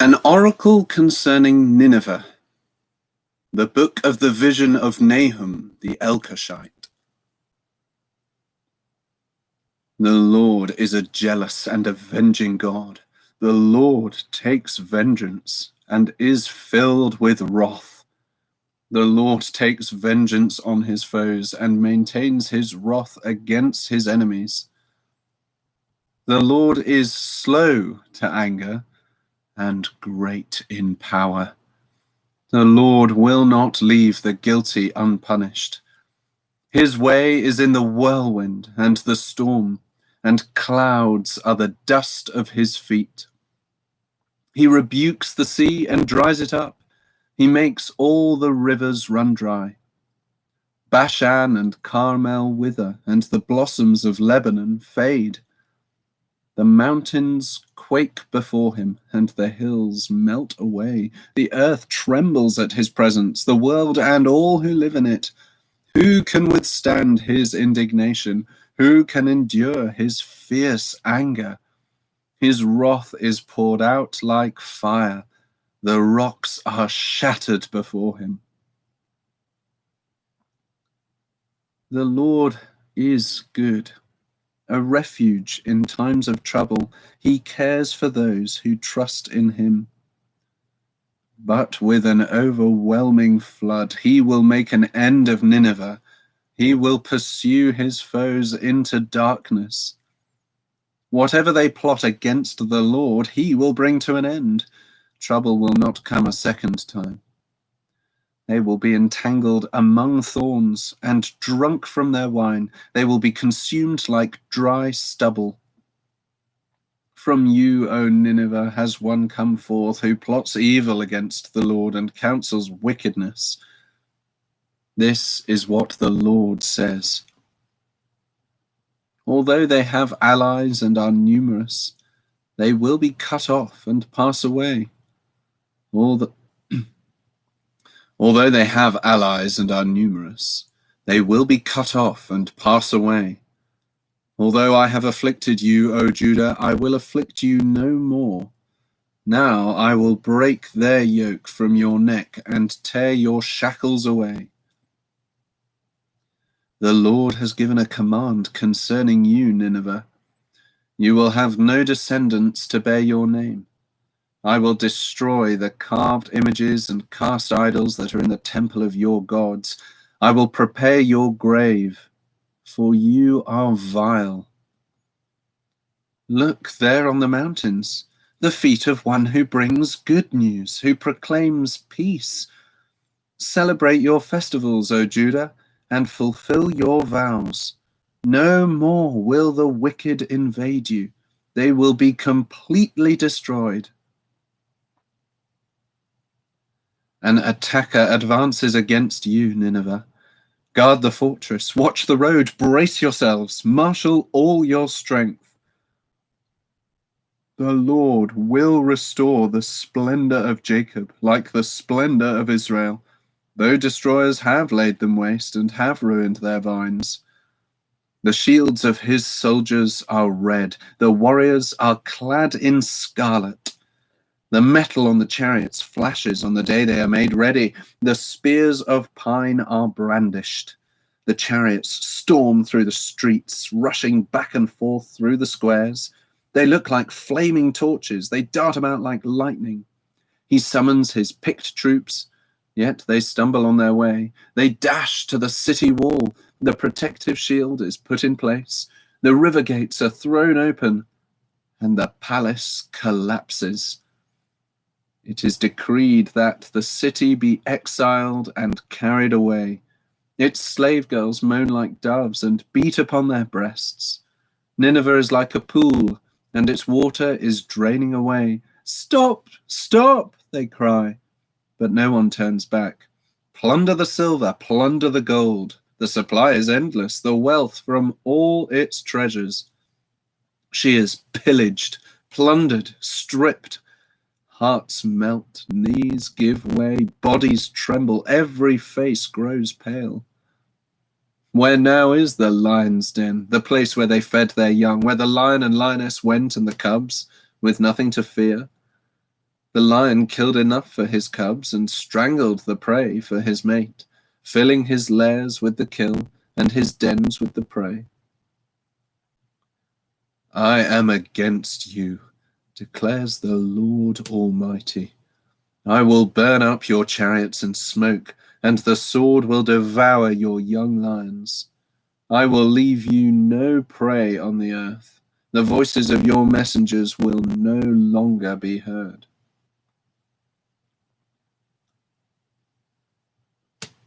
An oracle concerning Nineveh. The book of the vision of Nahum the Elkoshite. The Lord is a jealous and avenging God. The Lord takes vengeance and is filled with wrath. The Lord takes vengeance on his foes and maintains his wrath against his enemies. The Lord is slow to anger and great in power. The Lord will not leave the guilty unpunished. His way is in the whirlwind and the storm, and clouds are the dust of his feet. He rebukes the sea and dries it up. He makes all the rivers run dry. Bashan and Carmel wither, and the blossoms of Lebanon fade. The mountains quake before him, and the hills melt away. The earth trembles at his presence, the world and all who live in it. Who can withstand his indignation? Who can endure his fierce anger? His wrath is poured out like fire. The rocks are shattered before him. The Lord is good, a refuge in times of trouble. He cares for those who trust in him. But with an overwhelming flood, he will make an end of Nineveh. He will pursue his foes into darkness. Whatever they plot against the Lord, he will bring to an end. Trouble will not come a second time. They will be entangled among thorns and drunk from their wine. They will be consumed like dry stubble. From you, O Nineveh, has one come forth who plots evil against the Lord and counsels wickedness. This is what the Lord says. Although they have allies and are numerous, they will be cut off and pass away. Although they have allies and are numerous, they will be cut off and pass away. Although I have afflicted you, O Judah, I will afflict you no more. Now I will break their yoke from your neck and tear your shackles away. The Lord has given a command concerning you, Nineveh. You will have no descendants to bear your name. I will destroy the carved images and cast idols that are in the temple of your gods. I will prepare your grave, for you are vile. Look there on the mountains, the feet of one who brings good news, who proclaims peace. Celebrate your festivals, O Judah, and fulfill your vows. No more will the wicked invade you. They will be completely destroyed. An attacker advances against you, Nineveh. Guard the fortress, watch the road, brace yourselves, marshal all your strength. The Lord will restore the splendor of Jacob, like the splendor of Israel, though destroyers have laid them waste and have ruined their vines. The shields of his soldiers are red, the warriors are clad in scarlet. The metal on the chariots flashes on the day they are made ready. The spears of pine are brandished. The chariots storm through the streets, rushing back and forth through the squares. They look like flaming torches. They dart about like lightning. He summons his picked troops, yet they stumble on their way. They dash to the city wall. The protective shield is put in place. The river gates are thrown open, and the palace collapses. It is decreed that the city be exiled and carried away. Its slave girls moan like doves and beat upon their breasts. Nineveh is like a pool, and its water is draining away. Stop, stop, they cry, but no one turns back. Plunder the silver, plunder the gold. The supply is endless, the wealth from all its treasures. She is pillaged, plundered, stripped. Hearts melt, knees give way, bodies tremble, every face grows pale. Where now is the lion's den, the place where they fed their young, where the lion and lioness went and the cubs, with nothing to fear? The lion killed enough for his cubs and strangled the prey for his mate, filling his lairs with the kill and his dens with the prey. I am against you, declares the Lord Almighty. I will burn up your chariots in smoke, and the sword will devour your young lions. I will leave you no prey on the earth. The voices of your messengers will no longer be heard.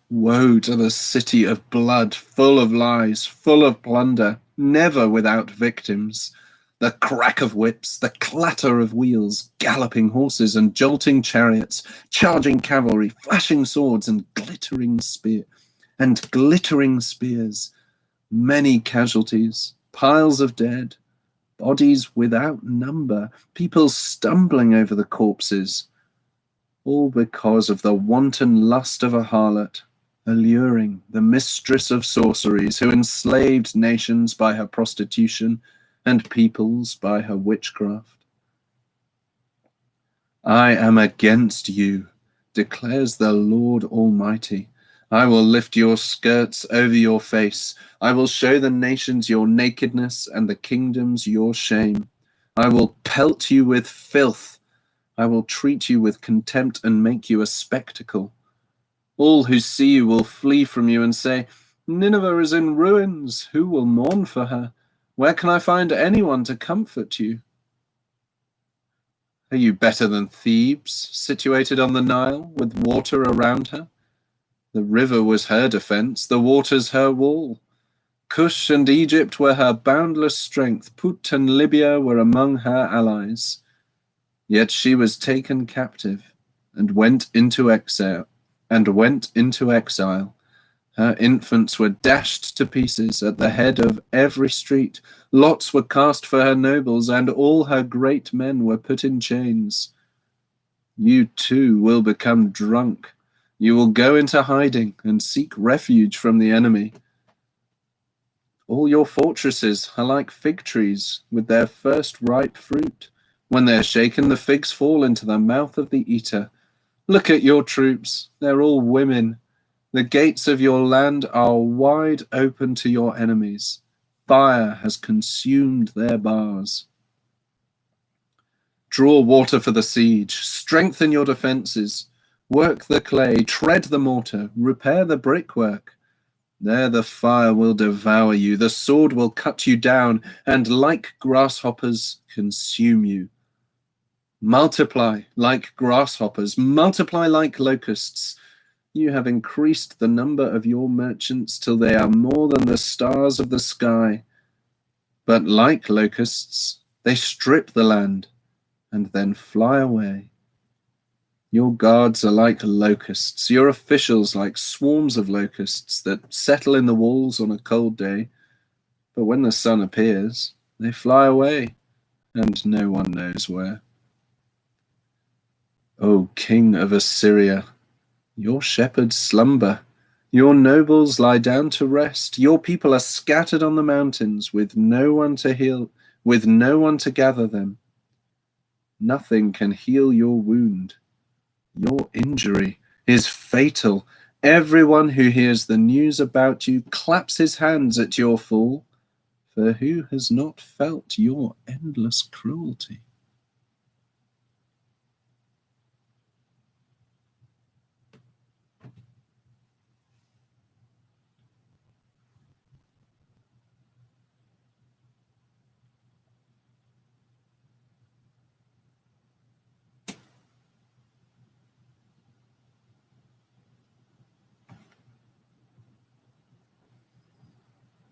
Woe to the city of blood, full of lies, full of plunder, never without victims. The crack of whips, the clatter of wheels, galloping horses and jolting chariots, charging cavalry, flashing swords and glittering spears, many casualties, piles of dead, bodies without number, people stumbling over the corpses, all because of the wanton lust of a harlot, alluring the mistress of sorceries, who enslaved nations by her prostitution and peoples by her witchcraft. I am against you, declares the Lord Almighty. I will lift your skirts over your face. I will show the nations your nakedness and the kingdoms your shame. I will pelt you with filth. I will treat you with contempt and make you a spectacle. All who see you will flee from you and say, Nineveh is in ruins. Who will mourn for her? Where can I find anyone to comfort you? Are you better than Thebes, situated on the Nile, with water around her? The river was her defense, the waters her wall. Cush and Egypt were her boundless strength. Put and Libya were among her allies. Yet she was taken captive and went into exile. Her infants were dashed to pieces at the head of every street. Lots were cast for her nobles, and all her great men were put in chains. You too will become drunk. You will go into hiding and seek refuge from the enemy. All your fortresses are like fig trees with their first ripe fruit. When they are shaken, the figs fall into the mouth of the eater. Look at your troops. They're all women. The gates of your land are wide open to your enemies. Fire has consumed their bars. Draw water for the siege. Strengthen your defenses. Work the clay. Tread the mortar. Repair the brickwork. There the fire will devour you. The sword will cut you down, and like grasshoppers, consume you. Multiply like grasshoppers. Multiply like locusts. You have increased the number of your merchants till they are more than the stars of the sky. But like locusts, they strip the land and then fly away. Your guards are like locusts, your officials like swarms of locusts that settle in the walls on a cold day. But when the sun appears, they fly away, and no one knows where. O King of Assyria, your shepherds slumber, your nobles lie down to rest, your people are scattered on the mountains with no one to heal, with no one to gather them. Nothing can heal your wound. Your injury is fatal. Everyone who hears the news about you claps his hands at your fall, for who has not felt your endless cruelty?